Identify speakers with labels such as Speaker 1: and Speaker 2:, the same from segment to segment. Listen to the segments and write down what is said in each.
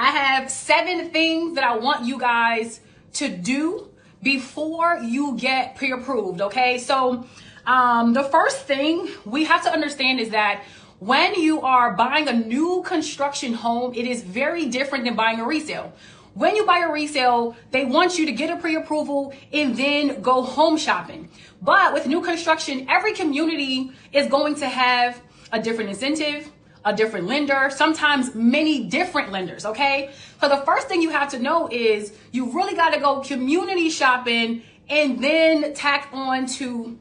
Speaker 1: I have 7 things that I want you guys to do before you get pre-approved, okay? So the first thing we have to understand is that when you are buying a new construction home, it is very different than buying a resale. When you buy a resale, they want you to get a pre-approval and then go home shopping. But with new construction, every community is going to have a different incentive, a different lender, sometimes many different lenders, okay? So the first thing you have to know is you really got to go community shopping and then tack on to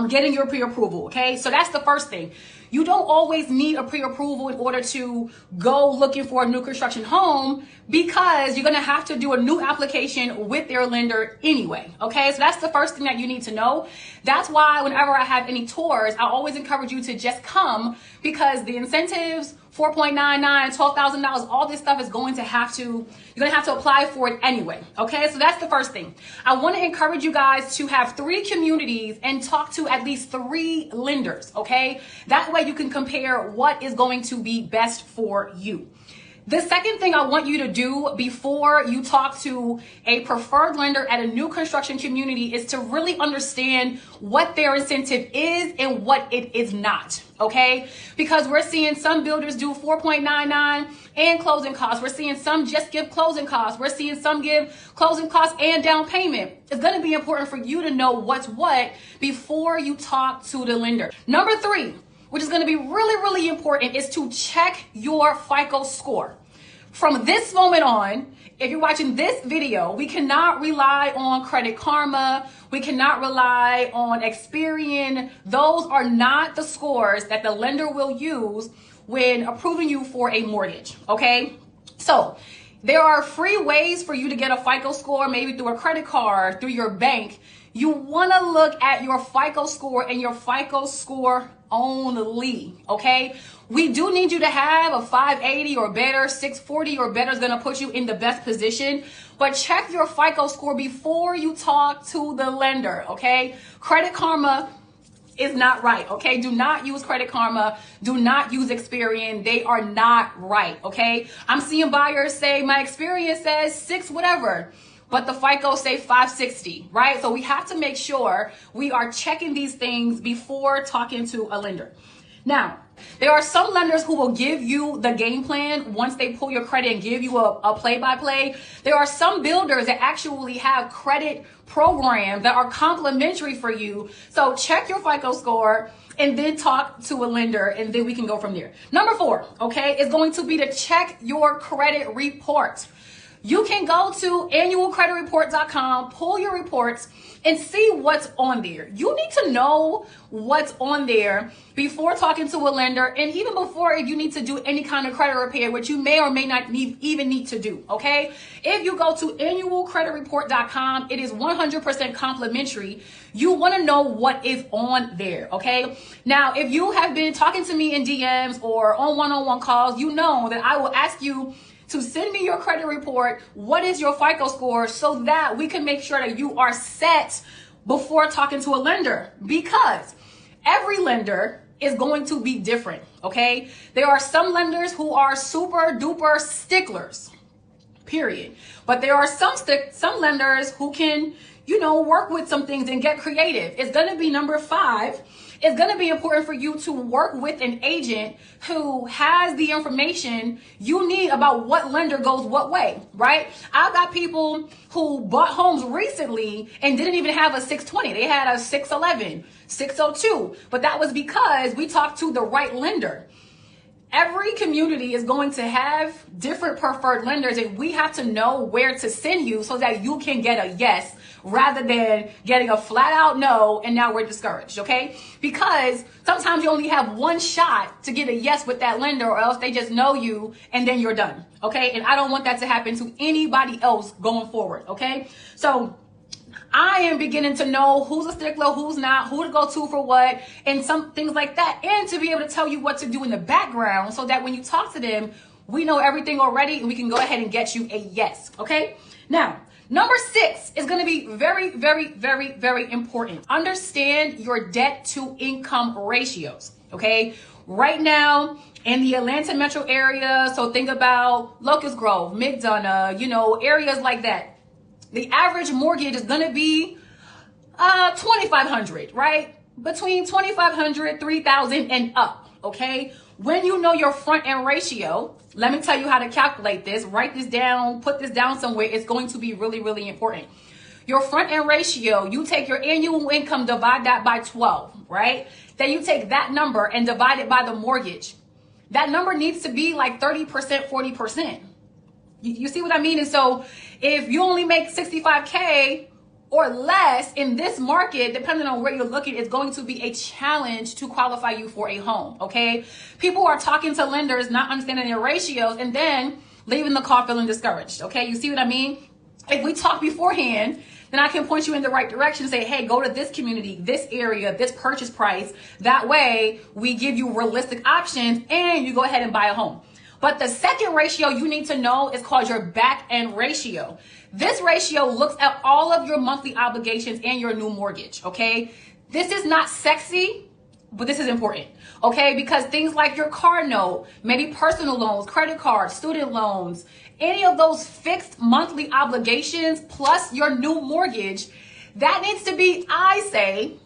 Speaker 1: getting your pre-approval, okay? So that's the first thing. You don't always need a pre-approval in order to go looking for a new construction home because you're going to have to do a new application with their lender anyway, okay? So that's the first thing that you need to know. That's why whenever I have any tours, I always encourage you to just come because the incentives, $4.99, $12,000, all this stuff is going to have to, you're going to have to apply for it anyway, okay? So that's the first thing. I want to encourage you guys to have 3 communities and talk to at least 3 lenders, okay? That way you can compare what is going to be best for you. The second thing I want you to do before you talk to a preferred lender at a new construction community is to really understand what their incentive is and what it is not, okay? Because we're seeing some builders do 4.99 and closing costs. We're seeing some just give closing costs. We're seeing some give closing costs and down payment. It's going to be important for you to know what's what before you talk to the lender. Number 3, which is going to be really important, is to check your FICO score. From this moment on, if you're watching this video, we cannot rely on Credit Karma. We cannot rely on Experian. Those are not the scores that the lender will use when approving you for a mortgage, okay? So there are free ways for you to get a FICO score, maybe through a credit card, through your bank. You want to look at your FICO score and your FICO score only, okay? We do need you to have a 580 or better, 640 or better is going to put you in the best position, but check your FICO score before you talk to the lender, okay? Credit Karma is not right, okay? Do not use Credit Karma. Do not use Experian. They are not right, okay? I'm seeing buyers say, my Experian says 6 whatever, but the FICO say 560, right? So we have to make sure we are checking these things before talking to a lender. Now, there are some lenders who will give you the game plan once they pull your credit and give you a play-by-play. There are some builders that actually have credit programs that are complimentary for you. So check your FICO score and then talk to a lender, and then we can go from there. Number 4, okay, is going to be to check your credit report. You can go to annualcreditreport.com, pull your reports, and see what's on there. You need to know what's on there before talking to a lender, and even before if you need to do any kind of credit repair, which you may or may not even need to do, okay? If you go to annualcreditreport.com, it is 100% complimentary. You want to know what is on there, okay? Now, if you have been talking to me in DMs or on one-on-one calls, you know that I will ask you to send me your credit report. What is your FICO score so that we can make sure that you are set before talking to a lender, because every lender is going to be different, okay? There are some lenders who are super duper sticklers, period. But there are some lenders who can, you know, work with some things and get creative. It's going to be number 5. It's going to be important for you to work with an agent who has the information you need about what lender goes what way, right? I've got people who bought homes recently and didn't even have a 620. They had a 611, 602, but that was because we talked to the right lender. Every community is going to have different preferred lenders, and we have to know where to send you so that you can get a yes rather than getting a flat out no and now we're discouraged, okay? Because sometimes you only have one shot to get a yes with that lender, or else they just know you and then you're done, okay? And I don't want that to happen to anybody else going forward, okay? So I am beginning to know who's a stickler, who's not, who to go to for what, and some things like that, and to be able to tell you what to do in the background so that when you talk to them, we know everything already and we can go ahead and get you a yes, okay? Now, number 6 is going to be very important. Understand your debt to income ratios, okay? Right now, in the Atlanta metro area. So think about Locust Grove, McDonough, you know, areas like that. The average mortgage is going to be $2,500, right? Between $2,500, $3,000 and up, okay? When you know your front end ratio, let me tell you how to calculate this. Write this down, put this down somewhere. It's going to be really, really important. Your front end ratio, you take your annual income, divide that by 12, right? Then you take that number and divide it by the mortgage. That number needs to be like 30%, 40%. You see what I mean? And so if you only make 65K or less in this market, depending on where you're looking, it's going to be a challenge to qualify you for a home, okay? People are talking to lenders, not understanding their ratios, and then leaving the call feeling discouraged, okay? You see what I mean? If we talk beforehand, then I can point you in the right direction and say, hey, go to this community, this area, this purchase price. That way we give you realistic options and you go ahead and buy a home. But the second ratio you need to know is called your back end ratio. This ratio looks at all of your monthly obligations and your new mortgage, okay? This is not sexy, but this is important, okay? Because things like your car note, maybe personal loans, credit cards, student loans, any of those fixed monthly obligations plus your new mortgage, that needs to be, I say,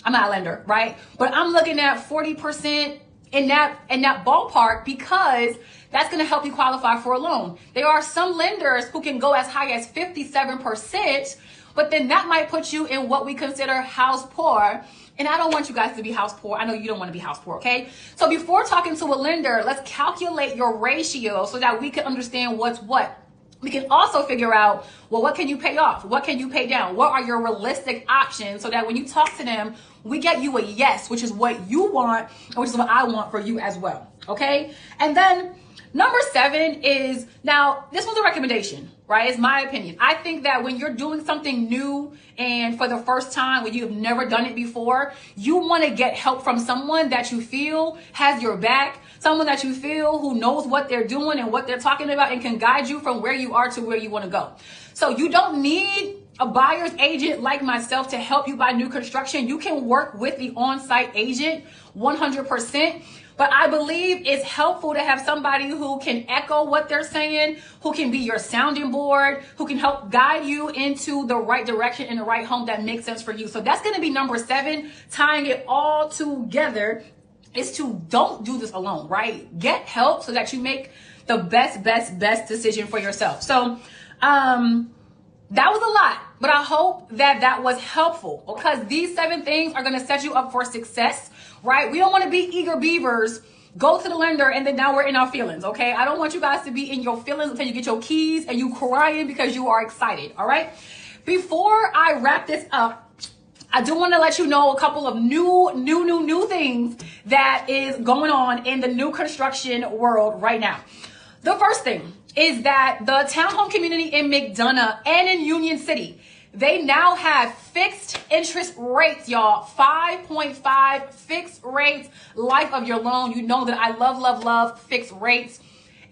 Speaker 1: I'm not a lender, right? But I'm looking at 40% in that ballpark, because that's going to help you qualify for a loan. There are some lenders who can go as high as 57%, but then that might put you in what we consider house poor. And I don't want you guys to be house poor. I know you don't want to be house poor, okay? So before talking to a lender, let's calculate your ratio so that we can understand what's what. We can also figure out, well, what can you pay off? What can you pay down? What are your realistic options, so that when you talk to them, we get you a yes, which is what you want, and which is what I want for you as well, okay? And then number 7 is, now this was a recommendation, right? It's my opinion. I think that when you're doing something new and for the first time, when you've never done it before, you want to get help from someone that you feel has your back, someone that you feel who knows what they're doing and what they're talking about and can guide you from where you are to where you want to go. So you don't need a buyer's agent like myself to help you buy new construction. You can work with the on-site agent 100%. But I believe it's helpful to have somebody who can echo what they're saying, who can be your sounding board, who can help guide you into the right direction and the right home that makes sense for you. So that's going to be number 7, tying it all together, is to don't do this alone, right? Get help so that you make the best decision for yourself. So that was a lot, but I hope that that was helpful, because these 7 things are going to set you up for success, right? We don't want to be eager beavers, go to the lender, and then now we're in our feelings, okay? I don't want you guys to be in your feelings until you get your keys and you crying because you are excited, all right? Before I wrap this up, I do want to let you know a couple of new things that is going on in the new construction world right now. The first thing is that the townhome community in McDonough and in Union City, they now have fixed interest rates, y'all. 5.5 fixed rates, life of your loan. You know that I love fixed rates.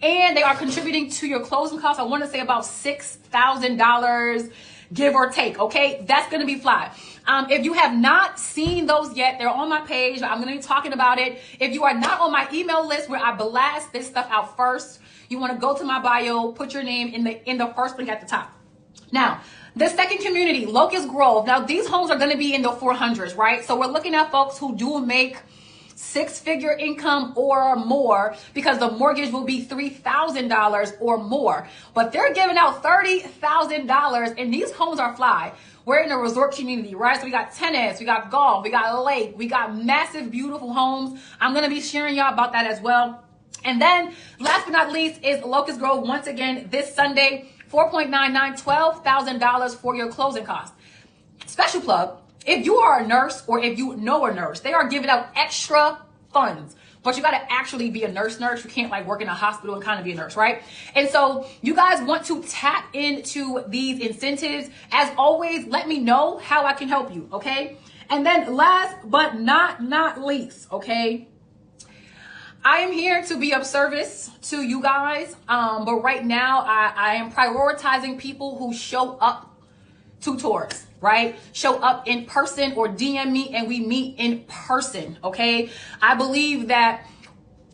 Speaker 1: And they are contributing to your closing costs. I want to say about $6,000, give or take, okay? That's going to be fly. If you have not seen those yet, they're on my page. I'm going to be talking about it. If you are not on my email list where I blast this stuff out first, you want to go to my bio, put your name in the first link at the top. Now, the second community, Locust Grove. Now, these homes are going to be in the 400s, right? So we're looking at folks who do make 6-figure income or more, because the mortgage will be $3,000 or more. But they're giving out $30,000, and these homes are fly. We're in a resort community, right? So we got tennis, we got golf, we got a lake, we got massive, beautiful homes. I'm going to be sharing y'all about that as well. And then last but not least is Locust Grove. Once again, this Sunday, $4.99, $12,000 for your closing costs. Special plug, if you are a nurse or if you know a nurse, they are giving out extra funds. But you got to actually be a nurse. You can't like work in a hospital and kind of be a nurse, right? And so you guys want to tap into these incentives. As always, let me know how I can help you, okay? And then last but not least, okay? I am here to be of service to you guys. But right now I am prioritizing people who show up to tours, right? Show up in person or DM me and we meet in person, okay? I believe that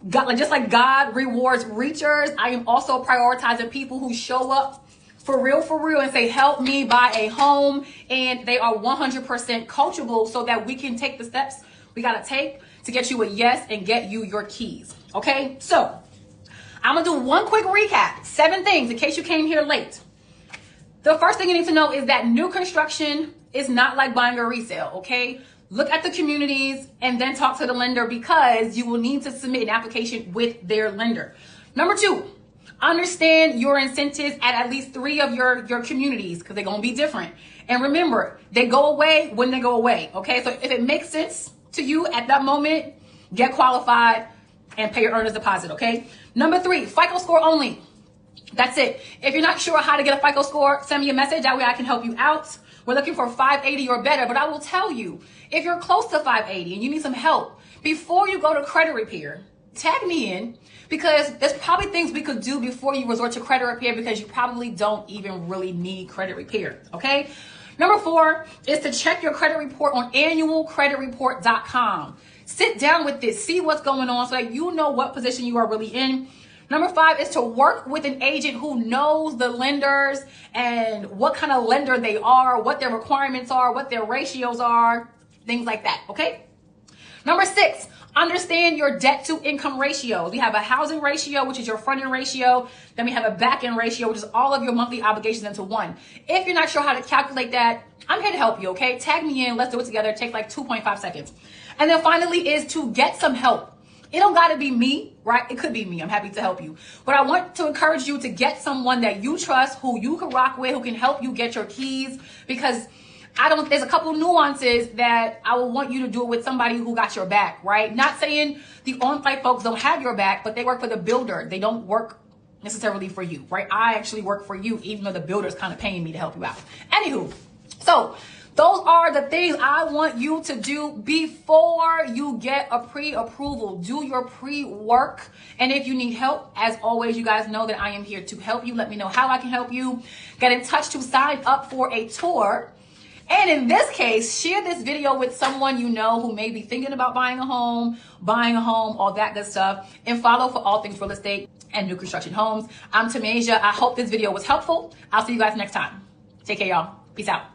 Speaker 1: God, like just like God rewards reachers, I am also prioritizing people who show up for real, and say, help me buy a home. And they are 100% coachable so that we can take the steps we got to take to get you a yes and get you your keys. Okay, so I'm going to do one quick recap. 7 things in case you came here late. The first thing you need to know is that new construction is not like buying a resale, okay? Look at the communities and then talk to the lender because you will need to submit an application with their lender. Number 2, understand your incentives at least 3 of your communities because they're going to be different. And remember, they go away when they go away, okay? So if it makes sense to you at that moment, get qualified and pay your earner's deposit, okay? Number 3, FICO score only. That's it. If you're not sure how to get a FICO score, send me a message. That way I can help you out. We're looking for 580 or better, but I will tell you, if you're close to 580 and you need some help, before you go to credit repair, tag me in because there's probably things we could do before you resort to credit repair because you probably don't even really need credit repair, okay? Number 4 is to check your credit report on annualcreditreport.com. Sit down with this, see what's going on so that you know what position you are really in. Number 5 is to work with an agent who knows the lenders and what kind of lender they are, what their requirements are, what their ratios are, things like that, okay? Number 6, understand your debt to income ratios. We have a housing ratio, which is your front end ratio. Then we have a back end ratio, which is all of your monthly obligations into one. If you're not sure how to calculate that, I'm here to help you, okay? Tag me in. Let's do it together. It takes like 2.5 seconds. And then finally is to get some help. It don't got to be me, right? It could be me. I'm happy to help you. But I want to encourage you to get someone that you trust, who you can rock with, who can help you get your keys. Because there's a couple nuances that I will want you to do it with somebody who got your back, right? Not saying the on-site folks don't have your back, but they work for the builder. They don't work necessarily for you, right? I actually work for you, even though the builder's kind of paying me to help you out. Anywho, so those are the things I want you to do before you get a pre-approval. Do your pre-work. And if you need help, as always, you guys know that I am here to help you. Let me know how I can help you. Get in touch to sign up for a tour. And in this case, share this video with someone you know who may be thinking about buying a home, all that good stuff. And follow for all things real estate and new construction homes. I'm Tamasia. I hope this video was helpful. I'll see you guys next time. Take care, y'all. Peace out.